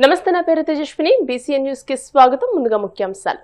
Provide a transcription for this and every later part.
నమస్తే, నా పేరు తేజస్విని. బీసీఎన్ న్యూస్ కి స్వాగతం. ముందుగా ముఖ్యాంశాలు.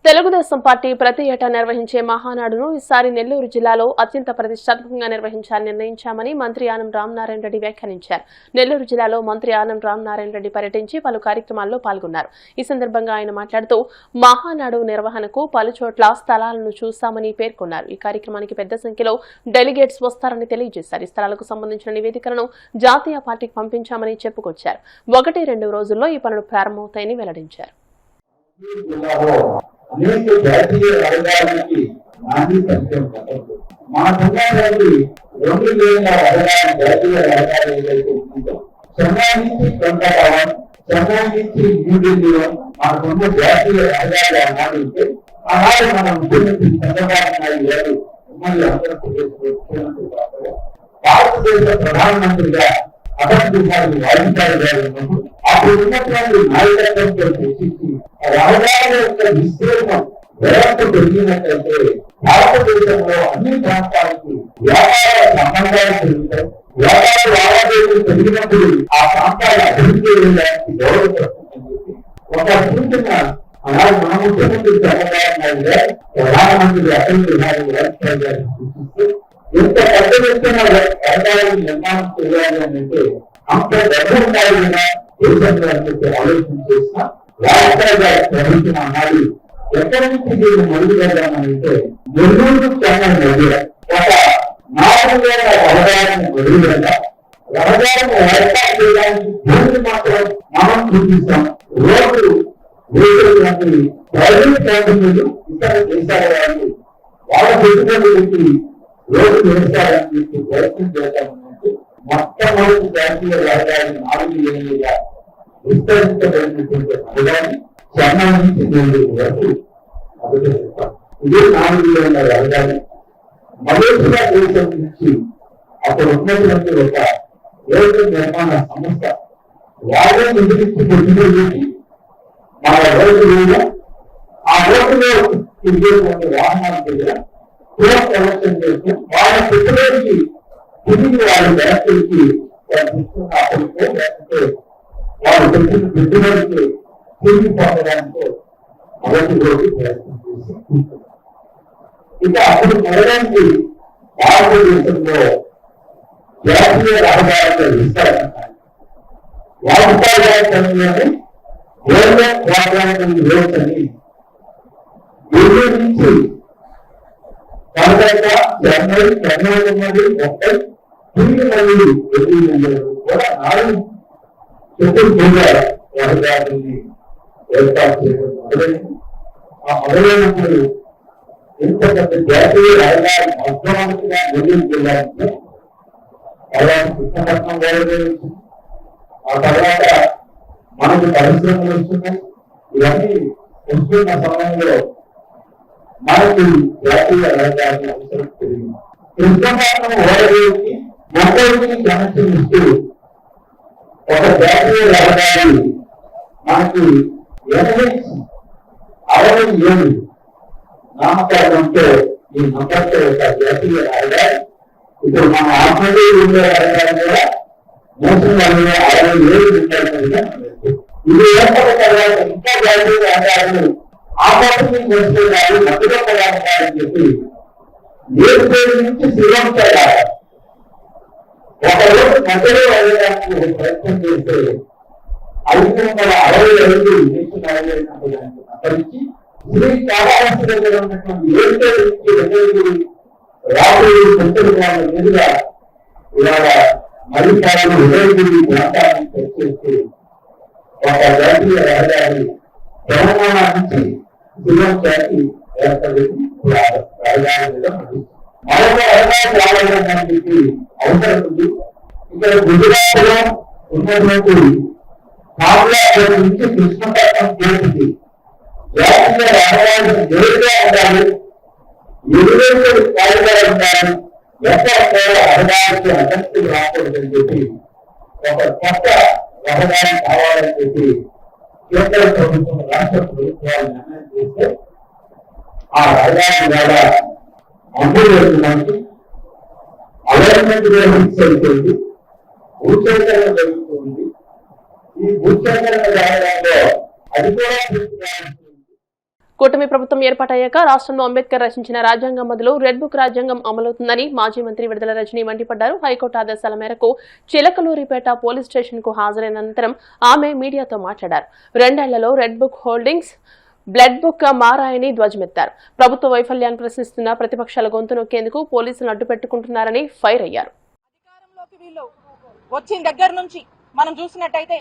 తెలుగుదేశం పార్టీ ప్రతి ఏటా నిర్వహించే మహానాడును ఈసారి నెల్లూరు జిల్లాలో అత్యంత ప్రతిష్టాత్మకంగా నిర్వహించాలని నిర్ణయించామని మంత్రి ఆనం రామనారాయణ రెడ్డి వ్యాఖ్యానించారు. నెల్లూరు జిల్లాలో మంత్రి ఆనం రామనారాయణ రెడ్డి పర్యటించి పలు కార్యక్రమాల్లో పాల్గొన్నారు. ఈ సందర్భంగా ఆయన మాట్లాడుతూ మహానాడు నిర్వహణకు పలుచోట్ల స్థలాలను చూశామని పేర్కొన్నారు. ఈ కార్యక్రమానికి పెద్ద సంఖ్యలో డెలిగేట్స్ వస్తారని తెలియజేశారు. ఈ స్థలాలకు సంబంధించిన నివేదికలను జాతీయ పార్టీకి పంపించామని చెప్పుకొచ్చారు. 1-2 రోజుల్లో ఈ పనులు ప్రారంభమవుతాయని వెల్లడించారు. అనేక జాతీయ రహదారులకి నాంది పరిచయం కట్టదు. మన సంఘానికి 2 రహదారి జాతీయ రహదారి ఏదైతే ఉందో, చెన్నై నుంచి కొంతకాలం, చెన్నై నుంచి న్యూఢిల్లీలో మనకున్న జాతీయ రహదారి అన్నాడంటే ఆనాడు మన ముఖ్యమంత్రి చంద్రబాబు నాయుడు గారు ఉమ్మడి ఆంధ్రప్రదేశ్ ముఖ్యమంత్రి భారతదేశ ప్రధానమంత్రిగా అటల్ బిహారీ వాజ్పేయి గారు ఉన్నప్పుడు అప్పుడు ఉన్నటువంటి నాయకత్వంతో చర్చించి రహదారుల యొక్క విస్తీర్ణం వేగంతో పెరిగినట్లయితే భారతదేశంలో అన్ని ప్రాంతాలకు వ్యాపార సంబంధాలు పెరుగుతాయి. వ్యాపార లావాదేవీలు పెరిగినప్పుడు ఆ ప్రాంతాల అభివృద్ధి చేయడానికి దోహదపడుతుందని చెప్పి ఒక సూచన అలాగే మన ముఖ్యమంత్రి చంద్రబాబు నాయుడు గారు ప్రధానమంత్రి అటల్ బిహారీ వాజ్పేయి గారిని సూచిస్తూ ఎంత పెద్ద ఎత్తున రహదారులు నిర్మాణం చేయాలి అంటే అంత డబ్బు ఉండాలి కదా దేశంలో అని చెప్పి ఆలోచన చేసిన వాజ్పేయి గారి ప్రభుత్వం అన్నాడు, ఎక్కడి నుంచి దీన్ని మొదలు పెడదామంటే నెల్లూరు చెన్నై మధ్య ఒక 4,000 రహదారిని మొదలు పెడదాం. రహదారిని ఏర్పాటు చేయడానికి భూమిని మాత్రం మనం చూపిస్తాం. రోడ్డు వేసేటువంటి ప్రైవేట్ కంపెనీలు ఇతర దేశాల వాళ్ళు వాళ్ళ పెట్టుబడి పెట్టి రోడ్డు వేస్తారని చెప్పి ప్రయత్నం చేస్తామంటే మొట్టమొదటి జాతీయ రహదారి 4 ఏళ్ళుగా విస్తరించబడినటువంటి రహదారి చెన్నై నుంచి నెల్లూరు వరకు మొదటి చెప్తాం. ఇదే 4 ఏళ్ళ రహదారి మలేషియా దేశం నుంచి అక్కడ ఉన్నటువంటి ఒక రోడ్డు నిర్మాణ సంస్థ వాళ్ళే నిధులిచ్చి పెట్టుబడి మన రోడ్డు మీద ఆ రోడ్డులో తిరిగేటువంటి వాహనాల దగ్గర కలెక్షన్ చేస్తూ వాళ్ళ పెట్టుబడికి తిరిగి వాళ్ళ బ్యాంకులకి అప్పటికో లేకపోతే వాళ్ళు పెట్టిన పెట్టుబడికి తిరిగి పొందడానికి మొదటి రోజు ప్రయత్నం చేసి ఇక అప్పుడు మొదలైంది భారతదేశంలో జాతీయ రహదారుల విస్తరణ వాజ్పేయి గారి సమయంలోనే రోడ్స్ అని నెల్లూరు నుంచి కలకత్తా, చెన్నై, కన్యాకుమారి, మొత్తం తిరిగి మళ్ళీ కూడా 4 రహదారుల్ని ఏర్పాటు చేయడం మొదలైంది. ఆ మొదలైనప్పుడు ఇంత పెద్ద జాతీయ రహదారి మొట్టమొదటిగా నెల్లూరు జిల్లాలో తర్వాత కృష్ణపట్నం వేరే వచ్చింది. ఆ తర్వాత మనకు పరిశ్రమలు వస్తున్నాయి. ఇవన్నీ వస్తున్న సమయంలో మనకి జాతీయ రహదారి అవసరం పెరిగింది. కృష్ణపట్నం ఓడరేవుకి ముంబైకి కనెక్షన్ ఇస్తూ ఒక జాతీయ రహదారి మనకి 67 నామకరణంతో ఈ నంబర్తో ఒక జాతీయ రహదారి ఇప్పుడు మన ఆత్మీయ ఉండే రహదారి కూడా 367 మీటర్లుగా ఇది ఏర్పడిన తర్వాత ఇంకా జాతీయ రహదారులు ఆపత్తిని చేస్తున్నారు మధ్యలో పడాలని చెప్పి ఏడుపేరు నుంచి శ్రీలంక ఒకరోజు మధ్యలో వెళ్ళడానికి ప్రయత్నం చేస్తే 565 ఇంజక్షన్ అవైలబుల్ నంబరించి శ్రీకాళహస్తి దగ్గర ఉన్నటువంటి ఏడుగురు రాబోయే సంతలు వాళ్ళ మీదుగా ఇవాళ మరిపాలను ఉదయగిరి ప్రాంతాన్ని చర్చిస్తూ ఒక జాతీయ రహదారి తెలంగాణ నుంచి దిగువ జాతి ఏర్పడింది. రహదారి మీద మరొక రహదారి రావాలనేటువంటి అవసరం ఉంది. ఇక్కడ గుజరాత్ లో ఉన్నటువంటి కామలాపూర్ నుంచి కృష్ణపట్నం చేసింది జాతీయ రహదారి నేరుగా ఉండాలి, ఎదురు కాలుగా ఉండాలి, ఎక్కడ కూడా రహదారికి అడ్డంకులు రాకూడదని చెప్పి ఒక కొత్త రహదారి కావాలని చెప్పి కేంద్ర ప్రభుత్వం రాష్ట్ర ప్రభుత్వాలు నిర్ణయం చేస్తే ఆ రహదారి ద్వారా అమలు అవుతున్నానికి అలైన్మెంట్ ఫిక్స్ అయిపోయింది, భూసేకరణ జరుగుతుంది. ఈ భూసేకరణ జరగడంలో అది కూడా కూటమి ప్రభుత్వం ఏర్పాటయ్యాక రాష్ట్రంలో అంబేద్కర్ రచించిన రాజ్యాంగం బదులు రెడ్ బుక్ రాజ్యాంగం అమలవుతుందని మాజీ మంత్రి విడుదల రజనీ మండిపడ్డారు. హైకోర్టు ఆదేశాల మేరకు చిలకలూరిపేట పోలీస్ స్టేషన్ కు హాజరైన అనంతరం ఆమె మీడియాతో మాట్లాడారు. 2 ఏళ్లలో red book holdings blood book మారాయని ధ్వజమెత్తారు. ప్రభుత్వ వైఫల్యాన్ని ప్రశ్నిస్తున్న ప్రతిపక్షాల గొంతు నొక్కేందుకు పోలీసులు అడ్డుపెట్టుకుంటున్నారని ఫైర్ అయ్యారు. అధికారంలోకి వీళ్ళు వచ్చిన దగ్గర నుంచి మనం చూసినట్టయితే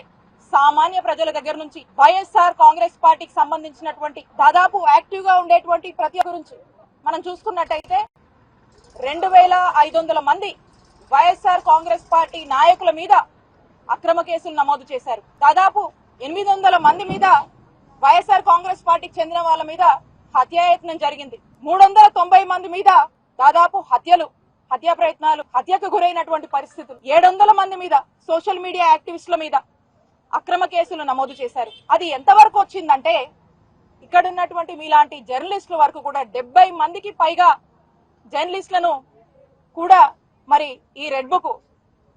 సామాన్య ప్రజల దగ్గర నుంచి వైఎస్ఆర్ కాంగ్రెస్ పార్టీకి సంబంధించినటువంటి దాదాపు యాక్టివ్ గా ఉండేటువంటి ప్రతి గురించి మనం చూసుకున్నట్టయితే 2500 మంది వైఎస్ఆర్ కాంగ్రెస్ పార్టీ నాయకుల మీద అక్రమ కేసులు నమోదు చేశారు. దాదాపు 800 మంది మీద వైఎస్ఆర్ కాంగ్రెస్ పార్టీకి చెందిన వాళ్ళ మీద హత్యాయత్నం జరిగింది. 390 మంది మీద దాదాపు హత్యా ప్రయత్నాలు, హత్యకు గురైనటువంటి పరిస్థితులు. 700 మంది మీద సోషల్ మీడియా యాక్టివిస్టుల మీద అక్రమ కేసులు నమోదు చేశారు. అది ఎంతవరకు వచ్చిందంటే ఇక్కడ ఉన్నటువంటి మీలాంటి జర్నలిస్టుల వరకు కూడా 70 మందికి పైగా జర్నలిస్టులను కూడా మరి ఈ రెడ్ బుక్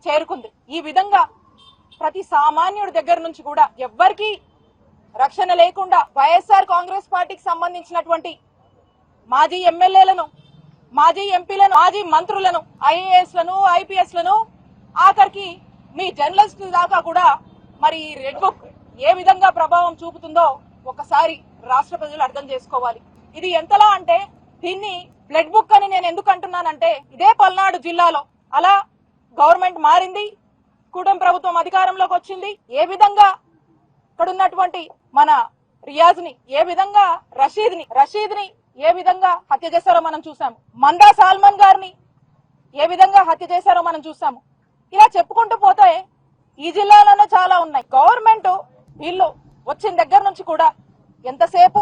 చేరుకుంది. ఈ విధంగా ప్రతి సామాన్యుడి దగ్గర నుంచి కూడా ఎవ్వరికి రక్షణ లేకుండా వైఎస్ఆర్ కాంగ్రెస్ పార్టీకి సంబంధించినటువంటి మాజీ ఎమ్మెల్యేలను, మాజీ ఎంపీలను, మాజీ మంత్రులను, ఐఏఎస్లను, ఐపీఎస్లను, ఆఖరికి మీ జర్నలిస్టుల దాకా కూడా మరి ఈ రెడ్ బుక్ ఏ విధంగా ప్రభావం చూపుతుందో ఒకసారి రాష్ట్ర ప్రజలు అర్థం చేసుకోవాలి. ఇది ఎంతలా అంటే దీన్ని బ్లడ్ బుక్ అని నేను ఎందుకు అంటున్నానంటే ఇదే పల్నాడు జిల్లాలో అలా గవర్నమెంట్ మారింది, కూటమి ప్రభుత్వం అధికారంలోకి వచ్చింది. ఏ విధంగా ఇక్కడ ఉన్నటువంటి మన రియాజ్ని, ఏ విధంగా రషీద్ని ఏ విధంగా హత్య చేశారో మనం చూసాము. మందా సాల్మన్ గారిని ఏ విధంగా హత్య చేశారో మనం చూసాము. ఇలా చెప్పుకుంటూ పోతే ఈ జిల్లాలోనే చాలా ఉన్నాయి. గవర్నమెంట్ వీళ్ళు వచ్చిన దగ్గర నుంచి కూడా ఎంతసేపు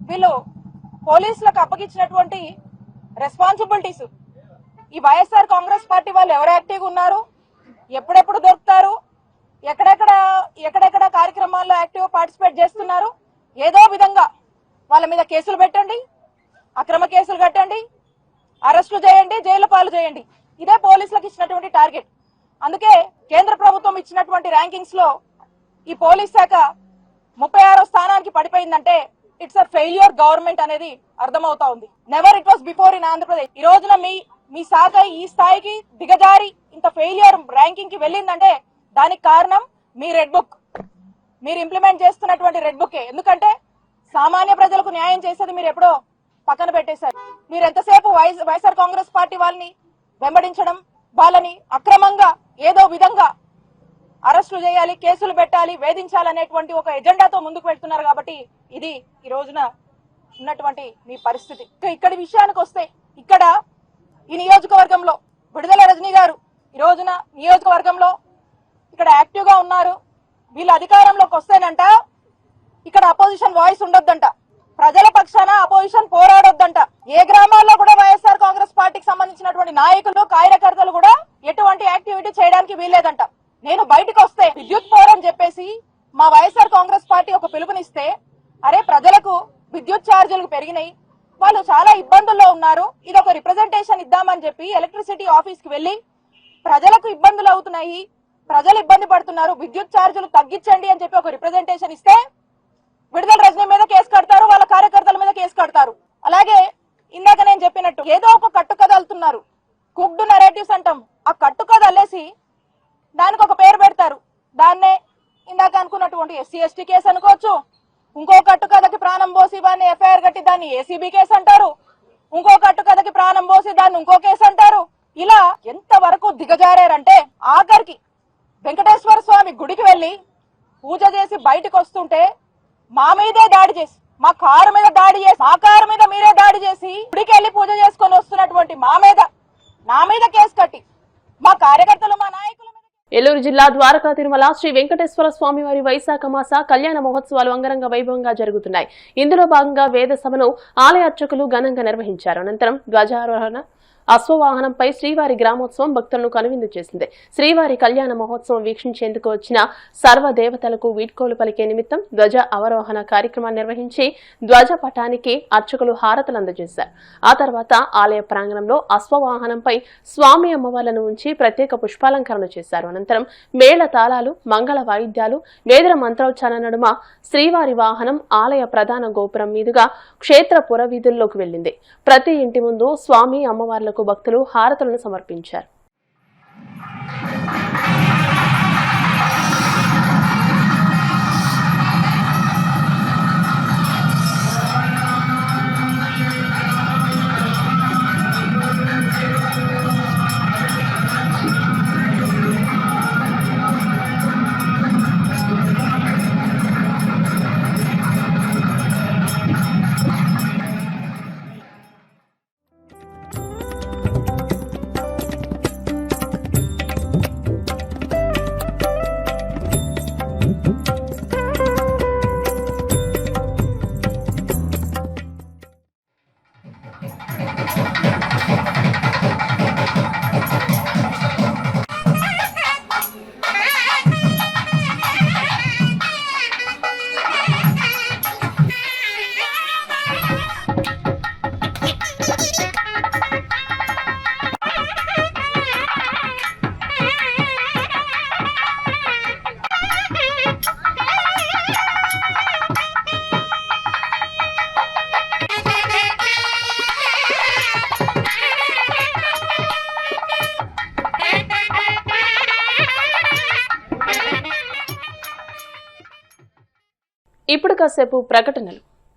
వీళ్ళు పోలీసులకు అప్పగించినటువంటి రెస్పాన్సిబిలిటీస్, ఈ వైఎస్ఆర్ కాంగ్రెస్ పార్టీ వాళ్ళు ఎవరు యాక్టివ్గా ఉన్నారు, ఎప్పుడెప్పుడు దొరుకుతారు, ఎక్కడెక్కడ కార్యక్రమాల్లో యాక్టివ్గా పార్టిసిపేట్ చేస్తున్నారు, ఏదో విధంగా వాళ్ళ మీద కేసులు పెట్టండి, అక్రమ కేసులు కట్టండి, అరెస్టులు చేయండి, జైలు పాలు చేయండి. ఇదే పోలీసులకు ఇచ్చినటువంటి టార్గెట్. అందుకే కేంద్ర ప్రభుత్వం ఇచ్చినటువంటి ర్యాంకింగ్స్ లో ఈ పోలీస్ శాఖ 36వ స్థానానికి పడిపోయిందంటే ఇట్స్ అ ఫెయిల్యూర్ గవర్నమెంట్ అనేది అర్థమవుతా ఉంది. Never it was before in Andhra Pradesh. ఈ రోజున మీ శాఖ ఈ స్థాయికి దిగజారి ఇంత ఫెయిల్యూర్ ర్యాంకింగ్ కి వెళ్ళిందంటే దానికి కారణం మీ రెడ్ బుక్, మీరు ఇంప్లిమెంట్ చేస్తున్నటువంటి రెడ్ బుక్. ఎందుకంటే సామాన్య ప్రజలకు న్యాయం చేసేది మీరు ఎప్పుడో పక్కన పెట్టేశారు. మీరు ఎంతసేపు వైఎస్ఆర్ కాంగ్రెస్ పార్టీ వాళ్ళని వెంబడించడం, వాళ్ళని అక్రమంగా ఏదో విధంగా అరెస్టులు చేయాలి, కేసులు పెట్టాలి, వేధించాలనేటువంటి ఒక ఎజెండాతో ముందుకు వెళ్తున్నారు. కాబట్టి ఇది ఈ రోజున ఉన్నటువంటి మీ పరిస్థితి. ఇక్కడి విషయానికి వస్తే ఇక్కడ ఈ నియోజకవర్గంలో విడుదల రజనీ గారు ఈ రోజున నియోజకవర్గంలో ఇక్కడ యాక్టివ్ గా ఉన్నారు. వీళ్ళు అధికారంలోకి వస్తేనంట ఇక్కడ అపోజిషన్ వాయిస్ ఉండొద్దంట, ప్రజల పక్షాన అపోజిషన్ పోరాడొద్దంట. ఏ గ్రామాల్లో కూడా వైఎస్ఆర్ కాంగ్రెస్ పార్టీకి సంబంధించినటువంటి నాయకులు, కార్యకర్తలు కూడా ఎటువంటి యాక్టివిటీ చేయడానికి వీల్లేదంట. నేను బయటకు వస్తే విద్యుత్ పోరని చెప్పేసి మా వైఎస్ఆర్ కాంగ్రెస్ పార్టీ ఒక పిలుపునిస్తే, అరే ప్రజలకు విద్యుత్ ఛార్జీలు పెరిగినాయి, వాళ్ళు చాలా ఇబ్బందుల్లో ఉన్నారు, ఇది ఒక రిప్రజెంటేషన్ ఇద్దామని చెప్పి ఎలక్ట్రిసిటీ ఆఫీస్ కి వెళ్లి ప్రజలకు ఇబ్బందులు అవుతున్నాయి, ప్రజలు ఇబ్బంది పడుతున్నారు, విద్యుత్ ఛార్జీలు తగ్గించండి అని చెప్పి ఒక రిప్రజెంటేషన్ ఇస్తే విడుదల రజనీ మీద కేసు కడతారు, వాళ్ళ కార్యకర్తల మీద కేసు కడతారు. అలాగే ఇందాక నేను చెప్పినట్టు ఏదో ఒక కట్టుకథ అల్లుతున్నారు, కుక్డ్ నరేటివ్స్ అంటాం. ఆ కట్టుకథ అల్లేసి దానికి ఒక పేరు పెడతారు. దాన్నే ఇందాక అనుకున్నటువంటి ఎస్సీ ఎస్టీ కేసు అనుకోవచ్చు, ఇంకో కట్టు కథకి ప్రాణం పోసి వాడిని ఎఫ్ఐఆర్ కట్టి దాన్ని ఏసీబీ కేసు అంటారు, ఇంకో కట్టు కథకి ప్రాణం పోసి దాన్ని ఇంకో కేసు అంటారు. ఇలా ఎంత వరకు దిగజారారంటే ఆఖరికి వెంకటేశ్వర స్వామి గుడికి వెళ్లి పూజ చేసి బయటకు వస్తుంటే మా మీదే దాడి చేసి, మా కారు మీద దాడి చేసి, మా కారు మీద మీరే దాడి చేసి గుడికి వెళ్లి పూజ చేసుకొని వస్తున్నటువంటి నా మీద కేసు కట్టి మా కార్యకర్తలు మా నాయకులు. ఏలూరు జిల్లా ద్వారకా తిరుమల శ్రీ వెంకటేశ్వర స్వామి వారి వైశాఖ మాస కళ్యాణ మహోత్సవాలు అంగరంగ వైభవంగా జరుగుతున్నాయి. ఇందులో భాగంగా వేద సభను ఆలయ అర్చకులు ఘనంగా నిర్వహించారు. అనంతరం ధ్వజారోహణ, అశ్వవాహనంపై శ్రీవారి గ్రామోత్సవం భక్తులను కనువిందు చేసింది. శ్రీవారి కళ్యాణ మహోత్సవం వీక్షించేందుకు వచ్చిన సర్వదేవతలకు వీడ్కోలు పలికే నిమిత్తం ధ్వజ అవరోహణ కార్యక్రమాన్ని నిర్వహించి ధ్వజపటానికి అర్చకులు హారతులు అందజేశారు. ఆ తర్వాత ఆలయ ప్రాంగణంలో అశ్వవాహనంపై స్వామి అమ్మవార్లను ఉంచి ప్రత్యేక పుష్పాలంకరణ చేశారు. అనంతరం మేళ తాళాలు, మంగళ వాయిద్యాలు, వేద మంత్రోచ్చారణ నడుమ శ్రీవారి వాహనం ఆలయ ప్రధాన గోపురం మీదుగా క్షేత్ర పురవీధుల్లోకి వెళ్లింది. ప్రతి ఇంటి ముందు స్వామి అమ్మవార్లకు భక్తులు హారతులను సమర్పించారు. ఇప్పుడు కాసేపు ప్రకటనలు.